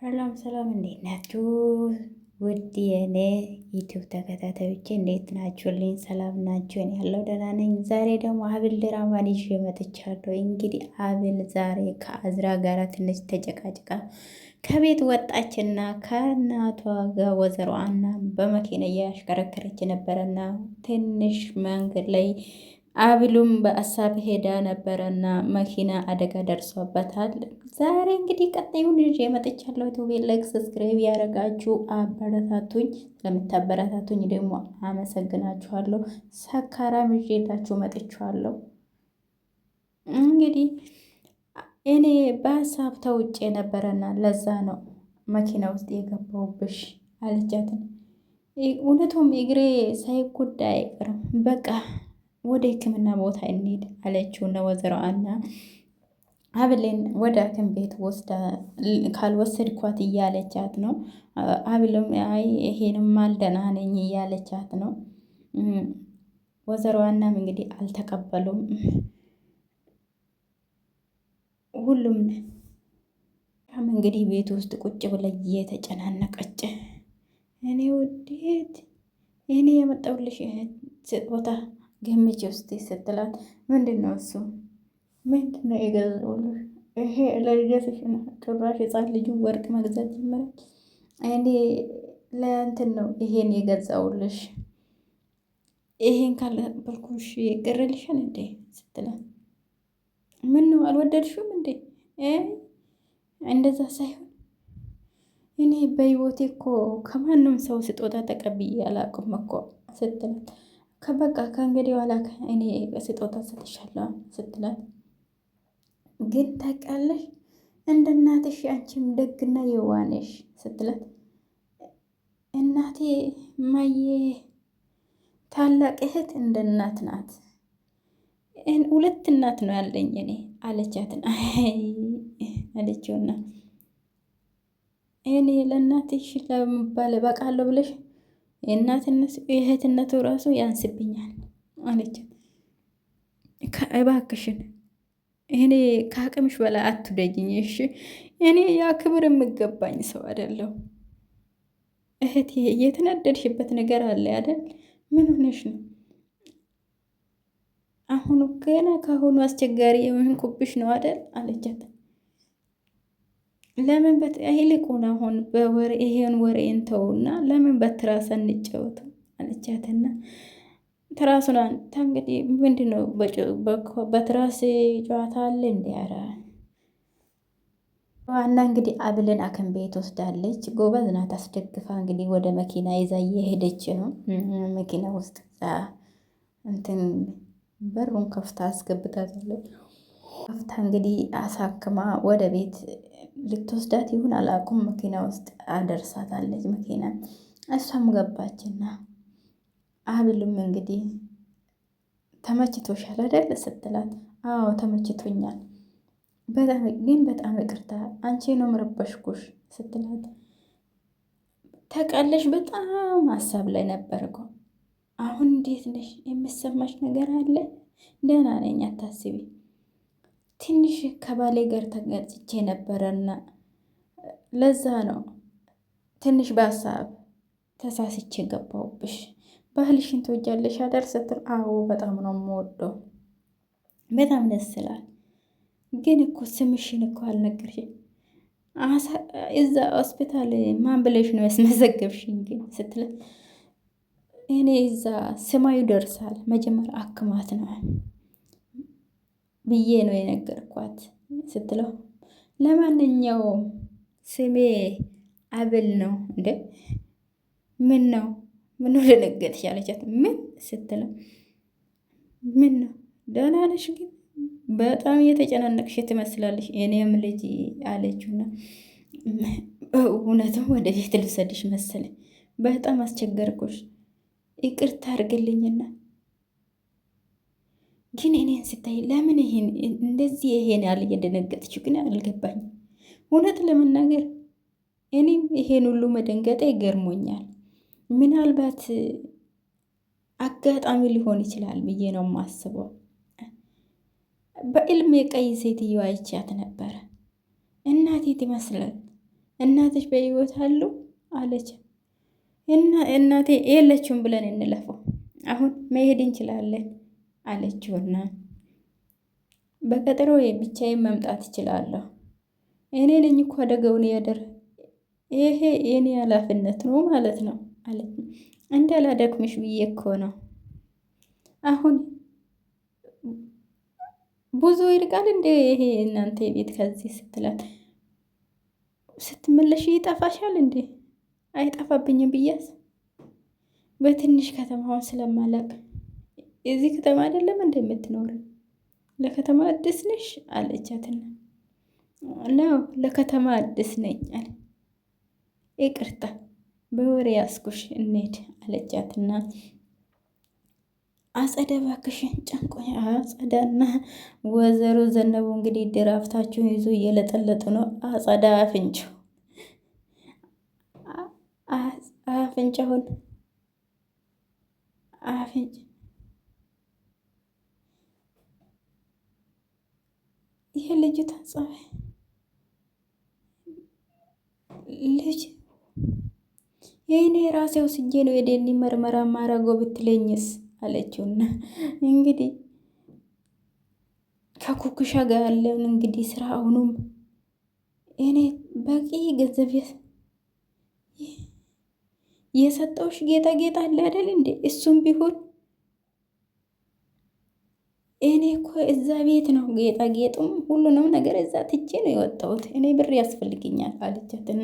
ሰላም ሰላም፣ እንዴት ናችሁ? ውድ የኔ ዩቲዩብ ተከታታዮቼ እንዴት ናችሁልኝ? ሰላም ናችሁ? እኔ ያለው ደህና ነኝ። ዛሬ ደግሞ አብል ድራማን ይዤ መጥቻለሁ። እንግዲህ አብል ዛሬ ከአዝራ ጋር ትንሽ ተጨቃጭቃ ከቤት ወጣችና ከእናቷ ጋር ወይዘሮ አና በመኪና እያሽከረከረች ነበረና ትንሽ መንገድ ላይ አብሉም በአሳብ ሄዳ ነበረና መኪና አደጋ ደርሶበታል። ዛሬ እንግዲህ ቀጣዩን ይዤ መጥቻለሁ። ዩቲዩብ ላይክ፣ ሰብስክራይብ ያደረጋችሁ አበረታቱኝ። ስለምታበረታቱኝ ደግሞ አመሰግናችኋለሁ። ሰካራም ይዤላችሁ መጥቻለሁ። እንግዲህ እኔ በሀሳብ ተውጬ ነበረና ለዛ ነው መኪና ውስጥ የገባሁብሽ አለቻትን። እውነቱም እግሬ ሳይጎዳ አይቀርም በቃ ወደ ሕክምና ቦታ እንሂድ አለችውና ወይዘሮ አና አብሌን ወደ ሐኪም ቤት ወስዳ ካልወሰድኳት እያለቻት ነው። አብልም አይ ይሄንም አልደህና ነኝ እያለቻት ነው። ወይዘሮ አናም እንግዲህ አልተቀበሉም። ሁሉም እንግዲህ ቤት ውስጥ ቁጭ ብላ እየተጨናነቀች እኔ ውዴት እኔ የመጣሁልሽ ስጦታ ገምቼ ውስጥ ስትላት ምንድን ነው እሱ? ምንድን ነው የገዛሁልሽ? ይሄ ለልደትሽ ነው። ጭራሽ ሕፃን ልጁ ወርቅ መግዛት ጀመረች። እኔ ለእንትን ነው ይሄን የገዛሁልሽ። ይሄን ካልነበርኩሽ ይቅርልሻል እንዴ ስትላት ምን ነው አልወደድሽም እንዴ? እንደዛ ሳይሆን እኔ በህይወቴ እኮ ከማንም ሰው ስጦታ ተቀብዬ አላውቅም እኮ ስትላት ከበቃ ከእንግዲህ ኋላ እኔ ስጦታ ሰጥሻለሁ ስትላት፣ ግን ታውቂያለሽ እንደ እናትሽ አንቺም ደግና የዋነሽ ስትላት፣ እናቴ ማየ ታላቅ እህት እንደ እናት ናት። ሁለት እናት ነው ያለኝ እኔ አለቻትን። አለችውና እኔ ለእናትሽ ለመባል በቃለሁ ብለሽ የእናትነት የእህትነቱ ራሱ ያንስብኛል አለቻት። እባክሽን እኔ ከአቅምሽ በላይ አትውደጅኝ እሺ። እኔ ያ ክብር የምገባኝ ሰው አይደለሁ። እህቴ የተናደድሽበት ነገር አለ አይደል? ምን ሆነሽ ነው? አሁኑ ገና ካሁኑ አስቸጋሪ የሆንኩብሽ ነው አይደል? አለቻት። ለምን ይልቁን አሁን በወሬ ይሄን ወሬ እንተውና ለምን በትራስ እንጫወት አለቻትና ትራሱን አንተ እንግዲህ ምንድነው በትራስ ጨዋታ አለ እንዴ? ኧረ ዋና እንግዲህ አብልን ሐኪም ቤት ወስዳለች። ጎበዝ ናት። አስደግፋ እንግዲህ ወደ መኪና ይዛ እየሄደች ነው። መኪና ውስጥ እንትን በሩን ከፍታ አስገብታታለች። ከፍታ እንግዲህ አሳክማ ወደ ቤት ልትወስዳት ይሁን አላውቅም። መኪና ውስጥ አደርሳታለች። መኪና እሷም ገባችና አብልም እንግዲህ ተመችቶሻል አይደል ስትላት፣ አዎ ተመችቶኛል፣ ግን በጣም ይቅርታ አንቺ ነው መረበሽኩሽ ስትላት፣ ተቃለሽ በጣም ሀሳብ ላይ ነበርኩ። አሁን እንዴት ነሽ? የሚሰማሽ ነገር አለ? ደህና ነኝ አታስቢ። ትንሽ ከባሌ ጋር ተገጭቼ ነበረና ለዛ ነው ትንሽ በሀሳብ ተሳስቼ ገባሁብሽ። ባህልሽን ትወጃለሽ አይደል ስትል፣ አዎ በጣም ነው የምወደው፣ በጣም ደስ ይላል። ግን እኮ ስምሽን እኮ አልነገርሽኝ። እዛ ሆስፒታል ማን ብለሽ ነው ያስመዘገብሽኝ ግን ስትል፣ እኔ እዛ ስማዩ ደርሳል መጀመሪያ አክማት ነው ብዬ ነው የነገርኳት ስትለው፣ ለማንኛውም ስሜ አብል ነው እንደ ምን ነው ምን ደነገጥሽ አለቻት። ምን ስትለው፣ ምን ነው ደህና ነሽ? ግን በጣም እየተጨናነቅሽ ትመስላለሽ የኔም ልጅ አለችውና፣ እውነትም ወደ ቤት ልውሰድሽ መሰለኝ፣ በጣም አስቸገርኩሽ፣ ይቅርታ አድርግልኝና ግን እኔን ስታይ ለምን ይሄን እንደዚህ ይሄን ያህል እየደነገጥችው ግን አልገባኝም። እውነት ለመናገር እኔም ይሄን ሁሉ መደንገጤ ይገርሞኛል። ምናልባት አጋጣሚ ሊሆን ይችላል ብዬ ነው የማስበው። በዕልሜ ቀይ ሴትዮ አይቻት ነበረ። እናቴ ትመስላል እናትሽ በህይወት አሉ አለች። እናቴ የለችም ብለን እንለፈው፣ አሁን መሄድ እንችላለን አለችውና በቀጠሮ ብቻዬን መምጣት እችላለሁ። እኔ ነኝ እኮ አደገውን ይሄ የኔ ኃላፊነት ነው ማለት ነው አለ። እንዳላደክምሽ ብዬ እኮ ነው። አሁን ብዙ ይርቃል እንደ ይሄ እናንተ ቤት ከዚህ ስትላት፣ ስትመለሽ ይጠፋሻል እንዴ? አይጠፋብኝም ብያስ በትንሽ ከተማውን ስለማላቅ የዚህ ከተማ አይደለም እንደምትኖር ለከተማ አዲስ ነሽ አለቻትና፣ ነው ለከተማ አዲስ ነኝ አለ። ይቅርታ በወሬ ያስኩሽ እንሂድ አለቻትና፣ አጸደ እባክሽን ጨንቆኝ። አጸዳና ወይዘሮ ዘነቡ እንግዲህ ድራፍታችሁን ይዞ እየለጠለጡ ነው። አጸዳ አፍንጫውን ይሄ ልጅቷ ጸባይ ልጅ የእኔ ራሴ ወስጄ ነው የዴኒ ምርመራ ማረገው ብትለኝስ አለችውና እንግዲህ ከኩኩሻ ጋር ያለውን እንግዲህ ስራ አሁኑም እኔ በቂ ገንዘብ የሰጠውሽ ጌጣጌጥ አለ አይደል እንዴ? እሱም ቢሆን እኔ እኮ እዛ ቤት ነው ጌጣጌጡም ሁሉንም ነገር እዛ ትቼ ነው የወጣሁት። እኔ ብር ያስፈልገኛል አለቻትና፣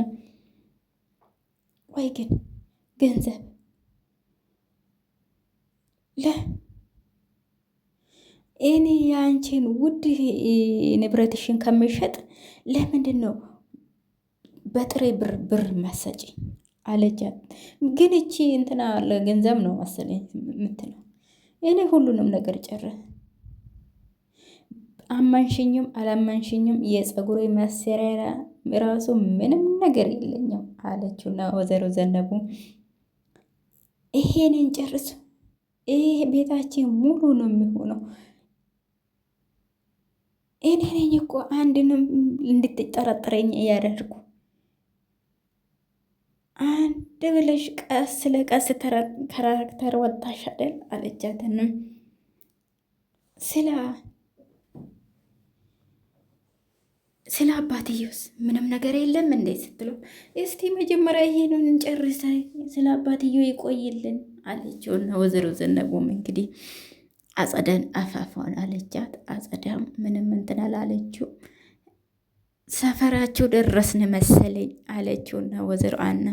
ቆይ ግን ገንዘብ እኔ የአንቺን ውድ ንብረትሽን ከምሸጥ ለምንድን ነው በጥሬ ብር መሰጪኝ አለቻት። ግን እቺ እንትና ለገንዘብ ነው መሰለኝ የምትለው። እኔ ሁሉንም ነገር ጨረስ አማንሽኝም አላማንሽኝም የፀጉሬ ማሰሪያ ራሱ ምንም ነገር የለኝም አለችውና ወይዘሮ ዘነቡ ይሄንን ጨርስ፣ ይሄ ቤታችን ሙሉ ነው የሚሆነው። እኔ ነኝ እኮ አንድንም እንድትጠረጥረኝ እያደርጉ አንድ ብለሽ ቀስ ለቀስ ካራክተር ወጣሽ አይደል አለቻትንም ስለ አባትየውስ ምንም ነገር የለም እንዴ ስትለው፣ እስቲ መጀመሪያ ይሄንን እንጨርስ፣ ስለ አባትየው ይቆይልን አለችውና ወይዘሮ ዘነቡም እንግዲህ አጸደን አፋፏን አለቻት። አጸዳም ምንም እንትን አላለችው። ሰፈራቸው ደረስን መሰለኝ አለችውና ወይዘሮ አና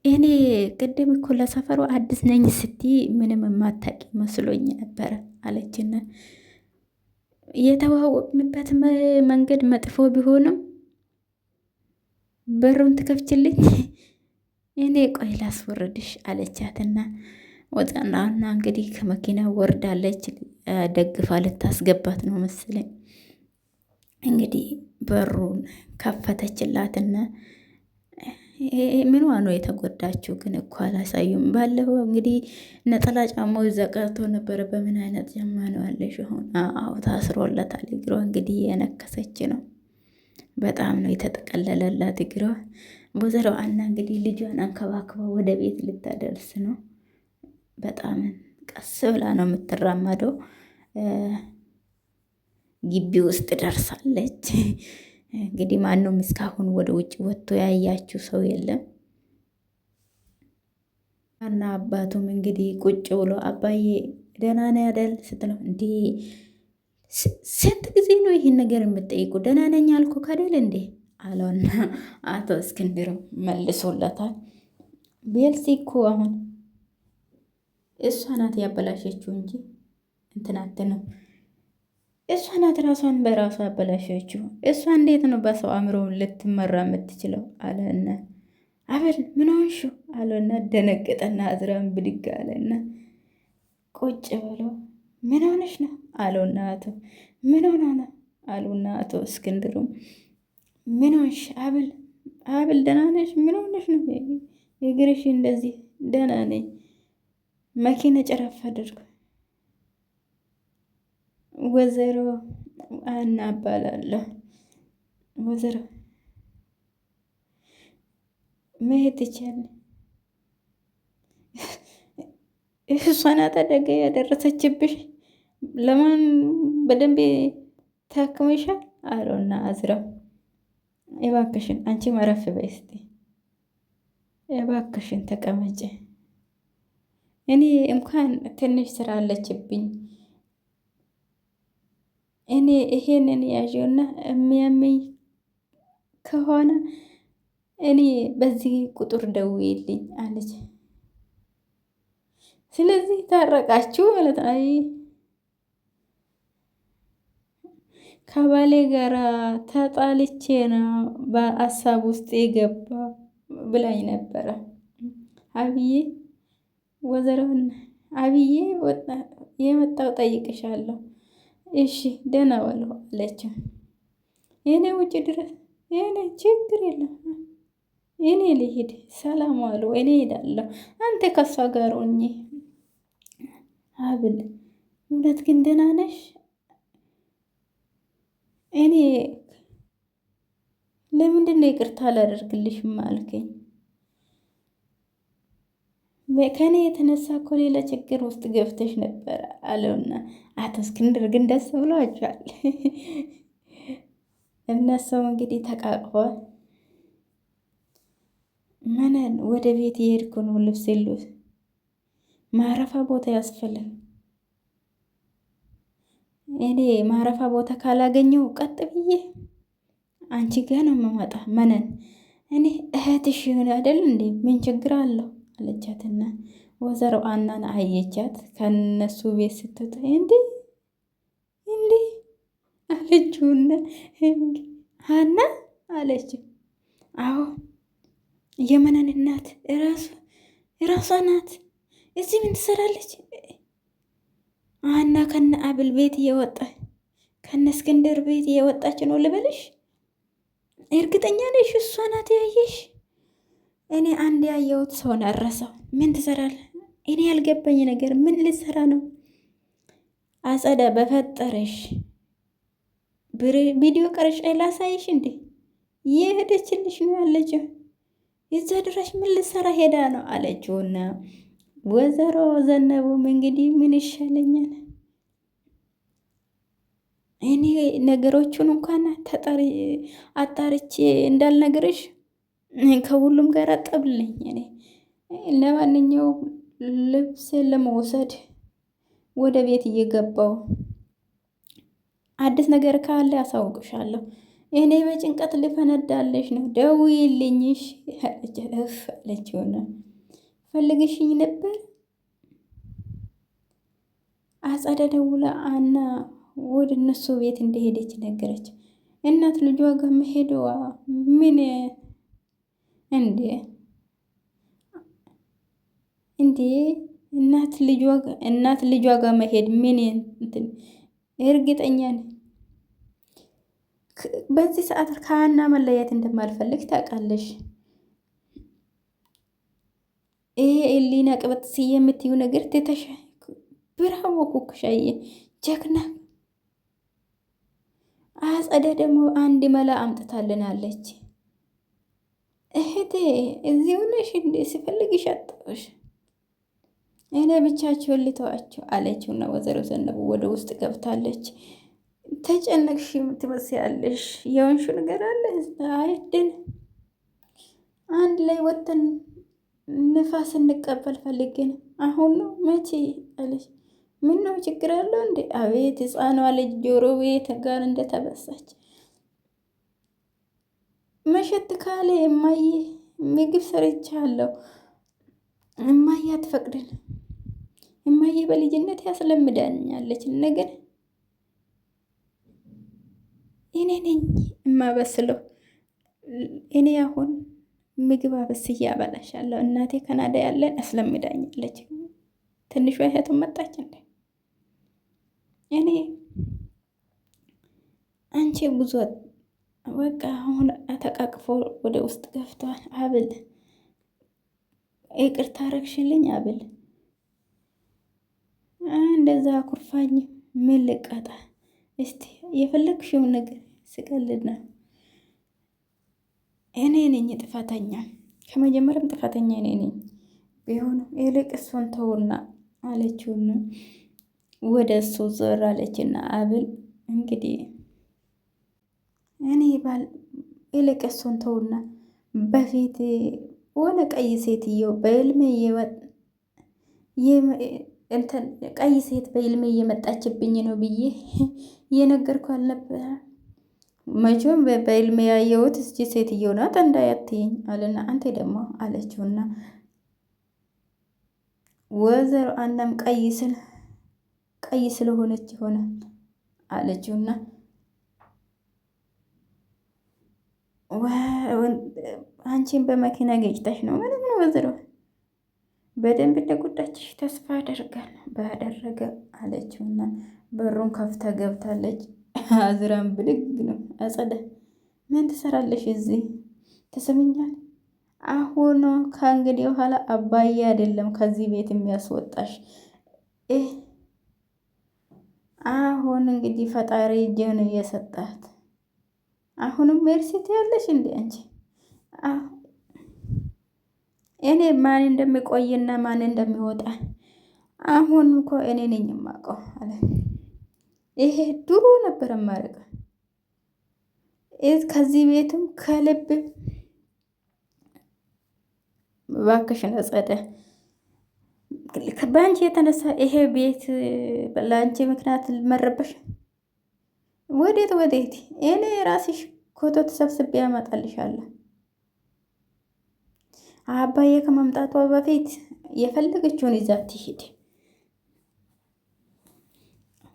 እኔ ቅድም እኮ ለሰፈሩ አዲስ ነኝ ስትይ ምንም የማታውቂ መስሎኝ ነበረ አለችና የተዋወቅንበት መንገድ መጥፎ ቢሆንም በሩን ትከፍችልኝ እኔ ቆይ ላስወርድሽ አለቻትና ወጣና እንግዲህ ከመኪና ወርዳለች። ደግፋ ልታስገባት ነው መሰለኝ። እንግዲህ በሩን ከፈተችላትና ምንዋ ነው የተጎዳችው? ግን እኮ አላሳዩም። ባለፈው እንግዲህ ነጠላ ጫማው እዛ ቀርቶ ነበረ። በምን አይነት ጫማ ነው ያለሽ? አሁን አዎ ታስሮለታል። እግሯ እንግዲህ የነከሰች ነው። በጣም ነው የተጠቀለለላት እግሯ። ወይዘሮ አና እንግዲህ ልጇን አንከባክባ ወደ ቤት ልታደርስ ነው። በጣም ቀስ ብላ ነው የምትራመደው። ግቢ ውስጥ ደርሳለች። እንግዲህ ማንም እስካሁን ወደ ውጭ ወጥቶ ያያችው ሰው የለም። እና አባቱም እንግዲህ ቁጭ ብሎ አባዬ ደህና ነህ አይደል ስትለው፣ እንዴ ስንት ጊዜ ነው ይህን ነገር የምጠይቁ? ደህና ነኝ አልኩህ አይደል እንዴ አለውና አቶ እስክንድር መልሶለታል። ቤልሲ እኮ አሁን እሷ ናት ያበላሸችው እንጂ እንትናት ነው። እሷ ናት ራሷን በራሷ ያበላሸችው። እሷ እንዴት ነው በሰው አእምሮ ልትመራ የምትችለው? አለና አበል ምን ሆንሽው አለና ደነገጠና አዝራን ብድግ አለና ቁጭ ብሎ ምን ሆነሽ ነው አለውና አቶ ምን ሆነ ነው አሉና አቶ እስክንድሩም ምን ሆንሽ አብል ደህና ነሽ? ምን ሆነሽ ነው እግርሽ እንደዚህ? ደህና ነኝ። መኪና ጨረፍ አድርጎ ወይዘሮ አና እባላለሁ። ወይዘሮ መሄድ ትችያለሽ። እሷ ናት አደጋ ያደረሰችብሽ። ለማን በደንብ ታክመሻል አለውና አዝራው እባክሽን አንቺ መረፍ በይ እስቲ እባክሽን ተቀመጭ። እኔ እንኳን ትንሽ ስራ አለችብኝ። እኔ ይሄንን ያዥውና የሚያመኝ ከሆነ እኔ በዚህ ቁጥር ደውዪልኝ አለች። ስለዚህ ታረቃችሁ ማለት ነው። አይ ከባሌ ጋር ተጣልቼ ነው በሀሳብ ውስጥ የገባ ብላኝ ነበረ። አብዬ ወዘረውን አብዬ የመጣው ጠይቅሻለሁ። እሺ ደህና ዋሉ አለችው። የኔ ውጭ ድረስ የኔ ችግር የለም እኔ ልሂድ፣ ሰላም ዋሉ፣ እኔ ሄዳለሁ፣ አንተ ከሷ ጋር ሆኜ አብል። እውነት ግን ደህና ነሽ? እኔ ለምንድን ነው ይቅርታ አላደርግልሽም አልከኝ? ከኔ የተነሳ እኮ ሌላ ችግር ውስጥ ገብተሽ ነበር አለውና አቶ እስክንድር ግን ደስ ብሏቸዋል። እነሱም እንግዲህ ተቃቅፏል። መነን ወደ ቤት የሄድኩ ነው፣ ልብስ የሉት ማረፋ ቦታ ያስፈልግ። እኔ ማረፋ ቦታ ካላገኘው ቀጥ ብዬ አንቺ ጋ ነው የምመጣ። መነን እኔ እህትሽ አይደል እንዴ? ምን ችግር አለው አለቻትና ወይዘሮ አናን አየቻት። ከነሱ ቤት ስትወጣ እንዴ አለችውና ሀና አለችው። አዎ የመነን እናት እራሷ ናት። እዚህ ምን ትሰራለች? ሀና ከነ አብል ቤት እየወጣች ከነ እስክንድር ቤት እየወጣች ነው ልበልሽ? እርግጠኛ ነሽ እሷ ናት ያየሽ? እኔ አንድ ያየሁት ሰውን አረሰው። ምን ትሰራለህ? እኔ ያልገባኝ ነገር ምን ልትሰራ ነው? አጸዳ በፈጠረሽ ቪዲዮ ቀርጬ ላሳይሽ እንዴ? የሄደችልሽ ነው ያለችው። የዛ ድረሽ ምን ልትሰራ ሄዳ ነው አለችውና ወይዘሮ ዘነቡም እንግዲህ ምን ይሻለኛል እኔ ነገሮቹን እንኳን አጣርቼ እንዳልነግርሽ ከሁሉም ጋር አጠብልኝ። እኔ ለማንኛውም ልብሴን ለመውሰድ ወደ ቤት እየገባው አዲስ ነገር ካለ አሳውቅሻለሁ። እኔ በጭንቀት ልፈነዳለሽ ነው፣ ደውዪልኝሽ አለችውና ፈልግሽኝ ነበር። አጸደ ደውላ አና ወደ እነሱ ቤት እንደሄደች ነገረች። እናት ልጇ ጋር መሄደዋ ምን እንዴ እናት ልጇ ጋር መሄድ ምን እንትን እርግጠኛ ነኝ። በዚህ ሰዓት ከሀና መለየት እንደማልፈልግ ታውቃለሽ። ይሄ ኤሊና ቅበጥ የምትዩ ነገር ትተሽ ብራቮ ኩኩሻዬ ጀግና። አጸደ ደግሞ አንድ መላ አምጥታልናለች። እህቴ እዚሁ ነሽ እንዴ? ሲፈልግሽ አጣሁሽ። እኔ ብቻቸውን ልተዋቸው አለችውና ወይዘሮ ዘነቡ ወደ ውስጥ ገብታለች። ተጨነቅሽ ትመስያለሽ። የወንሹ ነገር አለ አይደል? አንድ ላይ ወጥተን ንፋስ እንቀበል ፈልጌ ነው። አሁን ነው መቼ አለች። ምን ነው ችግር አለው እንዴ? አቤት ህፃኗ ልጅ ጆሮ ቤት ጋር እንደተበሳች መሸት ካለ እማዬ ምግብ ሰርቻለሁ። እማዬ አትፈቅድን። እማዬ በልጅነት ያስለምዳኛለች። ነገር እኔ ነኝ እማበስለው። እኔ አሁን ምግብ አበስዬ አበላሻለሁ። እናቴ ካናዳ ያለን አስለምዳኛለች። ትንሿ እህቱም መጣች እንዴ? እኔ አንቺ ብዙ በቃ አሁን ተቃቅፎ ወደ ውስጥ ገፍተዋል። አብል ይቅርታ አረግሽልኝ አብል። እንደዛ ኩርፋኝ ምን ልቀጣ? እስቲ የፈለግሽውን ነገር ስቀልድ ነው። እኔ ነኝ ጥፋተኛ። ከመጀመሪያም ጥፋተኛ እኔ ነኝ። ቢሆንም ይልቅ እሱን ተውና አለችውና ወደ እሱ ዞር አለችና አብል እንግዲህ እኔ ባል ይልቅ እሱን ተውና በፊት ሆነ ቀይ ሴትዮ በህልሜ እንትን ቀይ ሴት በህልሜ እየመጣችብኝ ነው ብዬ እየነገርኩ አልነበረ? መቼም በህልሜ ያየሁት እስቲ ሴትዮ ናት እንዳያትኝ አለና አንተ ደግሞ አለችውና ወይዘሮ አናም ቀይ ስለሆነች ይሆናል አለችውና አንቺን በመኪና ገጭተሽ ነው ማለት ነው ወይዘሮ በደንብ እንደጎዳችሽ ተስፋ አደርጋለሁ ባደረገ አለችውና በሩን ከፍታ ገብታለች። አዝራም ብድግ ነው። አጸደ ምን ትሰራለሽ እዚህ? ትስምኛል? አሁን ከእንግዲህ በኋላ አባዬ አይደለም ከዚህ ቤት የሚያስወጣሽ። አሁን እንግዲህ ፈጣሪ እጅን እየሰጣት አሁንም ሜርሲት ያለሽ እንዴ አንቺ? እኔ ማን እንደሚቆይና ማን እንደሚወጣ አሁን እኮ እኔ ነኝ የማውቀው አለ። ይሄ ድሮ ነበር የማደርገው ከዚህ ቤትም ከልብ እባክሽን አጸደ በአንቺ የተነሳ ይሄ ቤት ለአንቺ ምክንያት መረበሽ ወዴት እኔ ራስሽ ኮተት ሰብስቤ ያመጣልሻለሁ። አባዬ ከመምጣቷ በፊት የፈለገችውን ይዛት ትሂድ።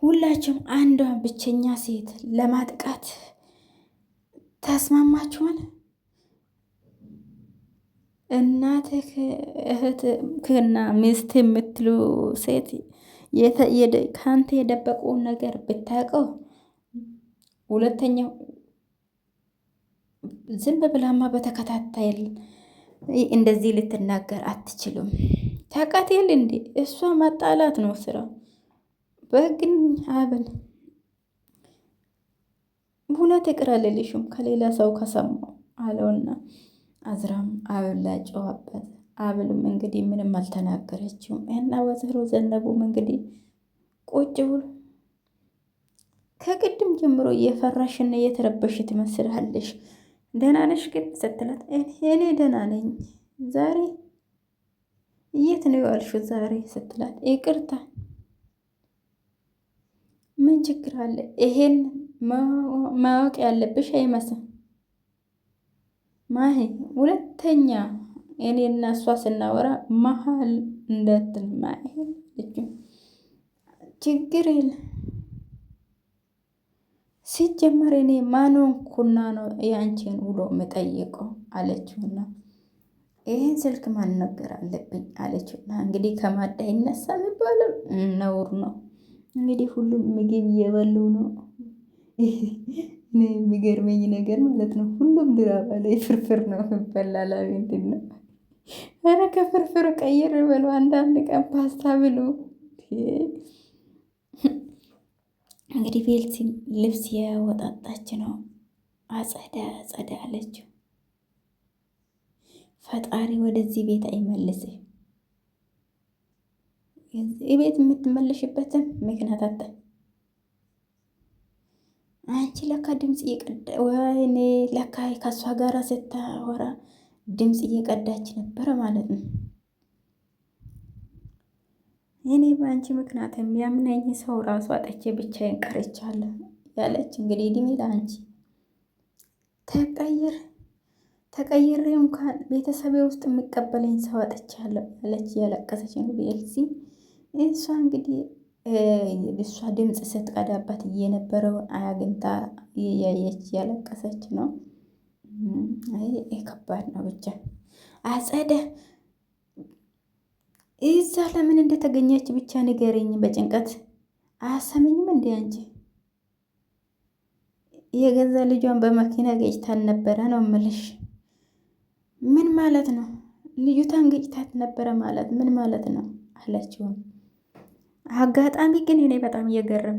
ሁላችሁም አንዷ ብቸኛ ሴት ለማጥቃት ተስማማችኋል? እናትህ እህትህና ሚስት የምትሉ ሴት ከአንተ የደበቁን ነገር ብታውቀው ሁለተኛው ዝም ብላማ በተከታታይ እንደዚህ ልትናገር አትችሉም። ታውቃት እንዴ? እሷ ማጣላት ነው ስራ። በግን አብል እውነት ይቅር አልልሽም ከሌላ ሰው ከሰማው አለውና አዝራም አብል ላይ ጨዋበት። አብልም እንግዲህ ምንም አልተናገረችውም እና ወይዘሮ ዘነቡም እንግዲህ ቁጭ ብሎ ከቅድም ጀምሮ እየፈራሽና እየተረበሽ ትመስላለሽ፣ ደህና ነሽ ግን ስትላት እኔ ደህና ነኝ፣ ዛሬ የት ነው የዋልሽው ዛሬ ስትላት ይቅርታ ምን ችግር አለ? ይሄን ማወቅ ያለብሽ አይመስል ማሂ፣ ሁለተኛ እኔና እሷ ስናወራ መሀል እንዳትል ማሂ ችግር የለ ሲጀመር እኔ ማንን ኩና ነው የአንቺን ውሎ የምጠይቀው አለችውና ይህን ስልክ ማን ነገር አለብኝ አለችውና እንግዲህ ከማዳ ይነሳ የሚባለው ነውር ነው። እንግዲህ ሁሉም ምግብ እየበሉ ነው። የሚገርመኝ ነገር ማለት ነው ሁሉም ድራማ ላይ ፍርፍር ነው የሚበላላ። ምንድን ነው ኧረ ከፍርፍር ቀይር በሉ አንዳንድ ቀን ፓስታ ብሉ። እንግዲህ ቤልሲ ልብስ ያወጣጣች ነው። አጸዳ አለችው። ፈጣሪ ወደዚህ ቤት አይመልስ። ቤት የምትመለሽበትን ምክንያት አጣ። አንቺ ለካ ድምፅ እየቀዳ ወይኔ ለካ ከሷ ጋራ ስታወራ ድምፅ እየቀዳች ነበረ ማለት ነው። እኔ በአንቺ ምክንያት የሚያምነኝ ሰው ራሱ አጠቼ ብቻዬን ቀርቻለሁ ያለች እንግዲህ እድሜ ለአንቺ ተቀይሬ እንኳን ቤተሰቤ ውስጥ የሚቀበለኝ ሰው አጥቻለሁ ያለች እያለቀሰች ነው ቤልሲ። እሷ እንግዲህ እሷ ድምፅ ስትቀዳባት እየነበረውን አያግንታ እያየች እያለቀሰች ነው። ከባድ ነው ብቻ አጸደ እዛ ለምን እንደተገኘች ብቻ ንገረኝ። በጭንቀት አያሰምኝም እንዴ አንቺ? የገዛ ልጇን በመኪና ገጭታን ነበረ ነው እምልሽ። ምን ማለት ነው? ልዩታን ገጭታት ነበረ ማለት ምን ማለት ነው አለችው። አጋጣሚ ግን እኔ በጣም እየገረም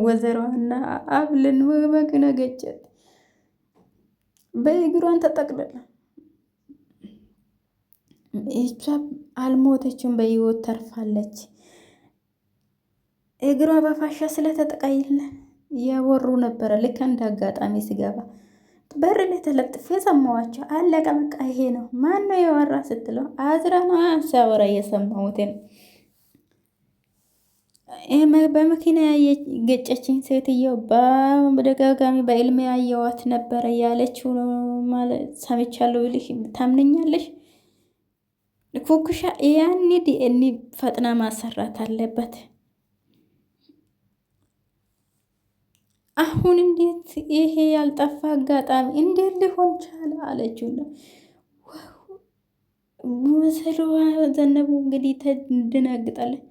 ወይዘሮና አብልን በመኪና ገጨት። በእግሯን ተጠቅልላ እሷ አልሞተችም፣ በህይወት ተርፋለች። እግሯ በፋሻ ስለተጠቃይለ ያወሩ ነበረ። ልክ እንደ አጋጣሚ ሲገባ በር ላይ ተለጥፌ ሰማዋቸው። አለቀ በቃ ይሄ ነው። ማን ነው የወራ ስትለው አዝራ ነው ሲያወራ እየሰማሁትን በመኪና ገጨችኝ ሴትየው በደጋጋሚ በዕልሜ ያየዋት ነበረ ያለችው ማለት ሰምቻለሁ ብልሽ ታምነኛለሽ? ኩኩሻ ያኔ ዲኤንኤ ፈጥና ማሰራት አለበት። አሁን እንዴት ይሄ ያልጠፋ አጋጣሚ እንዴት ሊሆን ቻለ አለችውና ወሰሏ ዘነቡ እንግዲህ ትደነግጣለች።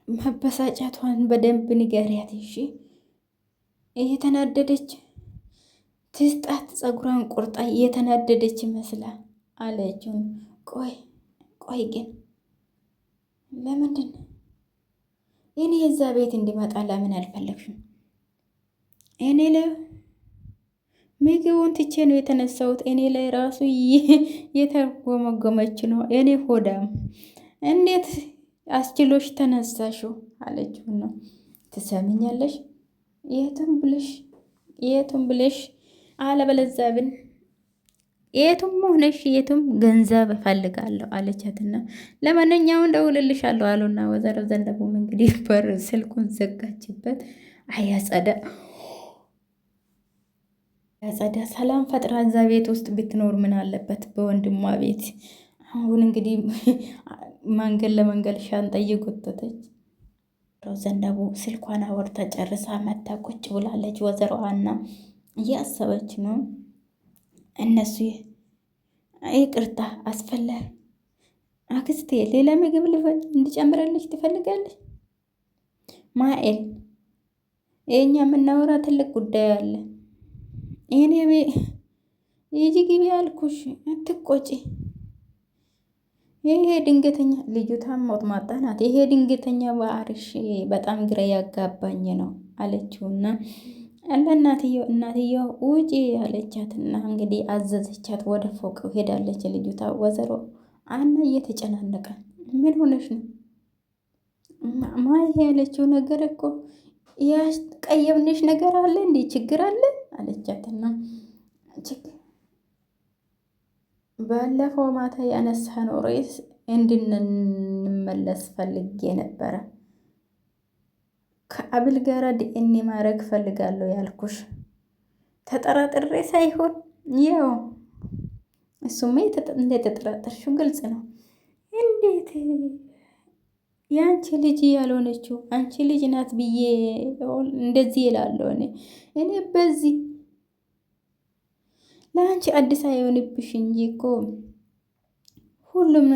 መበሳጨቷን በደንብ ንገሪያት እሺ። እየተናደደች ትስጣት፣ ፀጉሯን ቁርጣ እየተናደደች ይመስላል አለችው። ቆይ ግን ለምንድን ነው እኔ የዛ ቤት እንዲመጣ ለምን አልፈለግሽም? እኔ ላይ ምግቡን ትቼ ነው የተነሳሁት። እኔ ላይ ራሱ የተጎመጎመች ነው። እኔ ሆዳም እንዴት አስችሎሽ ተነሳሽው አለችው። ነው ትሰሚኛለሽ? የቱም ብለሽ አለበለዚያ የቱም ሆነሽ የቱም ገንዘብ እፈልጋለሁ አለቻትና ለማንኛውም ደውልልሻለሁ አሉና ወይዘሮ ዘነቡም እንግዲህ በር ስልኩን ዘጋችበት። አያጸዳ ሰላም ፈጥራ እዛ ቤት ውስጥ ብትኖር ምን አለበት? በወንድሟ ቤት አሁን እንግዲህ መንገድ ለመንገድ ሻንጣ እየጎተተች ዘነቡ ስልኳን አወርታ ጨርሳ መታ ቁጭ ብላለች። ወይዘሮ ሀና እያሰበች ነው። እነሱ ይቅርታ አስፈላጊ አክስቴ ሌላ ምግብ እንድጨምረልሽ ትፈልጋለች? ማኤል የኛ የምናወራ ትልቅ ጉዳይ አለ። እኔ ይጂ ግቢ ያልኩሽ አትቆጪ። ይሄ ድንገተኛ ልጅቷን ሞት ማጣናት። ይሄ ድንገተኛ ባህሪሽ በጣም ግራ ያጋባኝ ነው አለችውና እናትየው ውጪ አለቻትና እንግዲህ አዘዘቻት። ወደ ፎቅ ሄዳለች ልጅቷ። ወይዘሮ አና እየተጨናነቀ ምን ሆነሽ ነው ማይ ያለችው ነገር እኮ ያስቀየምንሽ ነገር አለ እንዴ? ችግር አለ አለቻትና ባለፈው ማታ ያነሳነው ርዕስ እንድንመለስ ፈልጌ ነበረ። ከአብል ጋር ዲኤንኤ ማድረግ ፈልጋለሁ ያልኩሽ ተጠራጥሬ ሳይሆን ያው እሱማ እንደተጠራጠርሽው ግልጽ ነው። እንዴት የአንቺ ልጅ ያልሆነችው አንቺ ልጅ ናት ብዬ እንደዚህ ይላለሁ። እኔ በዚህ ለአንቺ አዲስ አይሆንብሽ እንጂ እኮ ሁሉም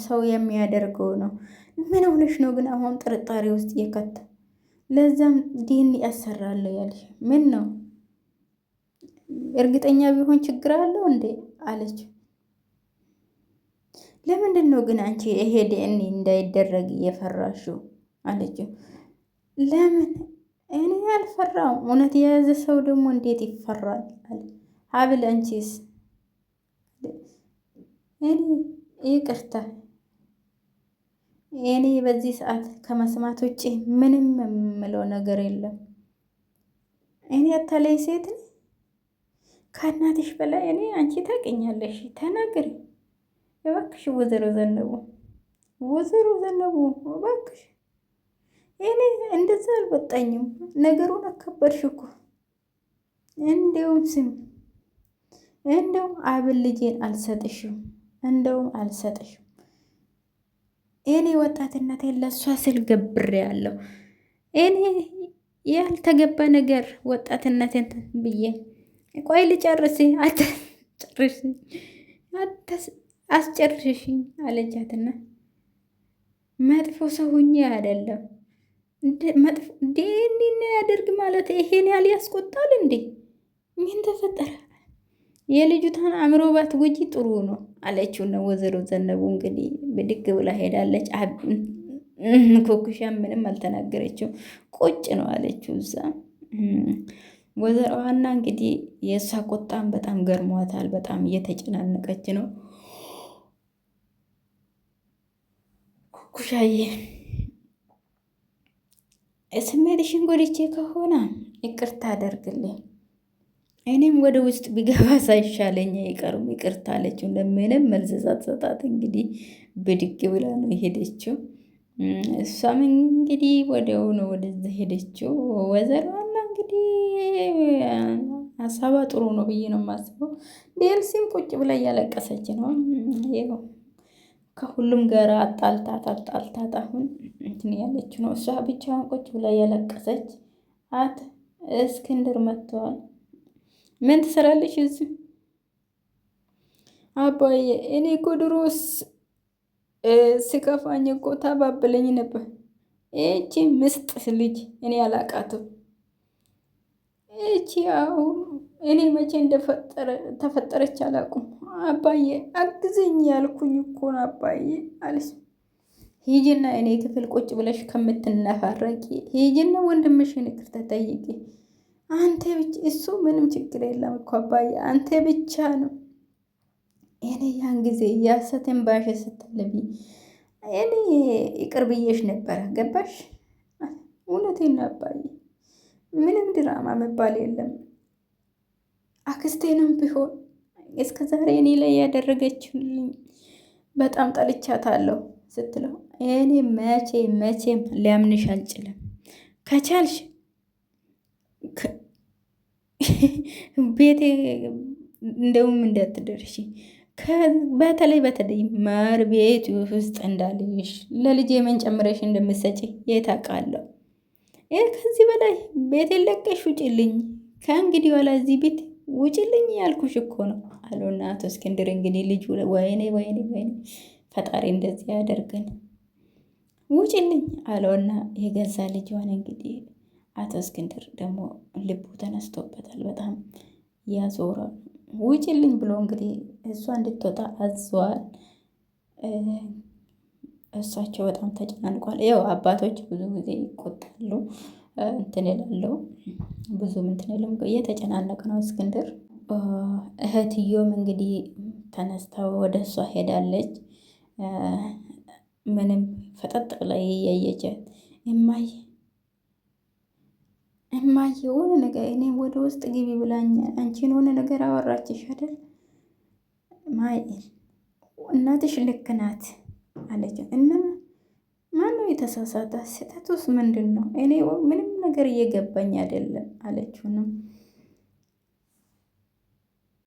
ሰው የሚያደርገው ነው። ምን ሆነሽ ነው ግን አሁን ጥርጣሬ ውስጥ የከተ? ለዛም ዲኤንኤ ያሰራለሁ ያልሽ ምን ነው? እርግጠኛ ቢሆን ችግር አለው እንዴ አለች። ለምንድን ነው ግን አንቺ ይሄ ዲኤንኤ እንዳይደረግ እየፈራሽው አለችው። ለምን እኔ አልፈራም። እውነት የያዘ ሰው ደግሞ እንዴት ይፈራል አለ ሀብል። አንቺስ? እኔ ይቅርታ እኔ በዚህ ሰዓት ከመስማት ውጭ ምንም የምለው ነገር የለም። እኔ አታላይ ሴት ነኝ ከእናትሽ በላይ እኔ አንቺ ታውቂኛለሽ። ተናገሪ እባክሽ ወይዘሮ ዘነቡ እባክሽ። እኔ እንደዛ አልወጣኝም። ነገሩን አከበድሽ እኮ። እንደውም ስም እንደውም አብል ልጄን አልሰጥሽም። እኔ ወጣትነቴን ለእሷ ስል ገብሬ ያለው እኔ ያልተገባ ነገር ወጣትነቴን ብዬ ቆይ ልጨርስ አስጨርሽኝ አለቻትና መጥፎ ሰው ሁኜ አይደለም እንዴ ያደርግ ማለት ይሄን ያህል ያስቆጣል እንዴ? ምን ተፈጠረ? የልጅቷን አእምሮ ባትጎጂ ጥሩ ነው አለችው ነው ወይዘሮ ዘነቡ እንግዲህ ብድግ ብላ ሄዳለች። ኩኩሻ ምንም አልተናገረችው። ቁጭ ነው አለችው እዛ ወይዘሮ ሀና እንግዲህ የእሷ ቁጣም በጣም ገርሟታል። በጣም እየተጨናነቀች ነው። ኩኩሻዬ ስሜትሽን ጎድቼ ከሆነ ይቅርታ አደርግልኝ፣ እኔም ወደ ውስጥ ቢገባ ሳይሻለኝ አይቀርም ይቅርታ አለችው። እንደምንም መልስ ሳትሰጣት እንግዲህ ብድግ ብላ ነው የሄደችው። እሷም እንግዲህ ወዲያው ነው ወደዚህ ሄደችው። ወይዘሮዋና እንግዲህ ሀሳቧ ጥሩ ነው ብዬ ነው የማስበው። ዴልሲም ቁጭ ብላ እያለቀሰች ነው። ይኸው ከሁሉም ጋር አጣልታት አሁን እንትን ያለች ነው። እሷ ብቻዋን ቁጭ ብላ እያለቀሰች እስክንድር መጥተዋል። ምን ትሰራለች እዚህ? አባዬ እኔ እኮ ድሮስ ስከፋኝ እኮ ታባብለኝ ነበር። ይቺ ምስጥ ልጅ እኔ አላቃትም። ይቺ አሁን እኔ መቼ ተፈጠረች አላውቅም። አባዬ አግዘኝ ያልኩኝ እኮ ነው አባዬ አለች። ሂጂና እኔ ክፍል ቁጭ ብለሽ ከምትነፋረቂ ሂጂና ወንድምሽን ይቅርታ ጠይቂ። አንተ ብቻ እሱ ምንም ችግር የለም እኮ አባዬ አንተ ብቻ ነው። እኔ ያን ጊዜ ያሰትን ባሽ ስትልቢ እኔ ይቅር ብዬሽ ነበረ። ገባሽ? እውነቴን ነው አባዬ፣ ምንም ድራማ መባል የለም። አክስቴንም ቢሆን እስከ ዛሬ እኔ ላይ ያደረገችልኝ በጣም ጠልቻታለሁ ስትለው እኔ መቼም ሊያምንሽ አልችልም። ከቻልሽ ቤቴ እንደውም እንዳትደርሺ፣ በተለይ ማር ቤት ውስጥ እንዳልሽ ለልጄ ምን ጨምረሽ እንደምትሰጪ የታውቃለሁ። ከዚህ በላይ ቤት ለቀሽ ውጭልኝ፣ ከእንግዲህ በኋላ እዚህ ቤት ውጭልኝ ያልኩሽ እኮ ነው አሉና አቶ እስክንድር እንግዲህ ልጁ ወይኔ ፈጣሪ እንደዚህ ያደርገን ውጭልኝ አለውና የገዛ ልጇን እንግዲህ አቶ እስክንድር ደግሞ ልቡ ተነስቶበታል። በጣም ያዞራል። ውጭልኝ ብሎ እንግዲህ እሷ እንድትወጣ አዘዋል። እሳቸው በጣም ተጨናንቋል። ያው አባቶች ብዙ ጊዜ ይቆጣሉ፣ እንትን ይላለው፣ ብዙም እንትን ይልም። እየተጨናነቀ ነው እስክንድር። እህትዮም እንግዲህ ተነስተው ወደ እሷ ሄዳለች። ምንም ፈጠጥ ላይ እያየቻት እማዬ የሆነ ነገር እኔም ወደ ውስጥ ግቢ ብላኝ አንቺን ሆነ ነገር አወራችሽ አይደል? ማይ እናትሽ ልክ ናት አለች። እና ማነው የተሳሳተ? ስህተቱስ ምንድን ነው? እኔ ምንም ነገር እየገባኝ አይደለም አለችውንም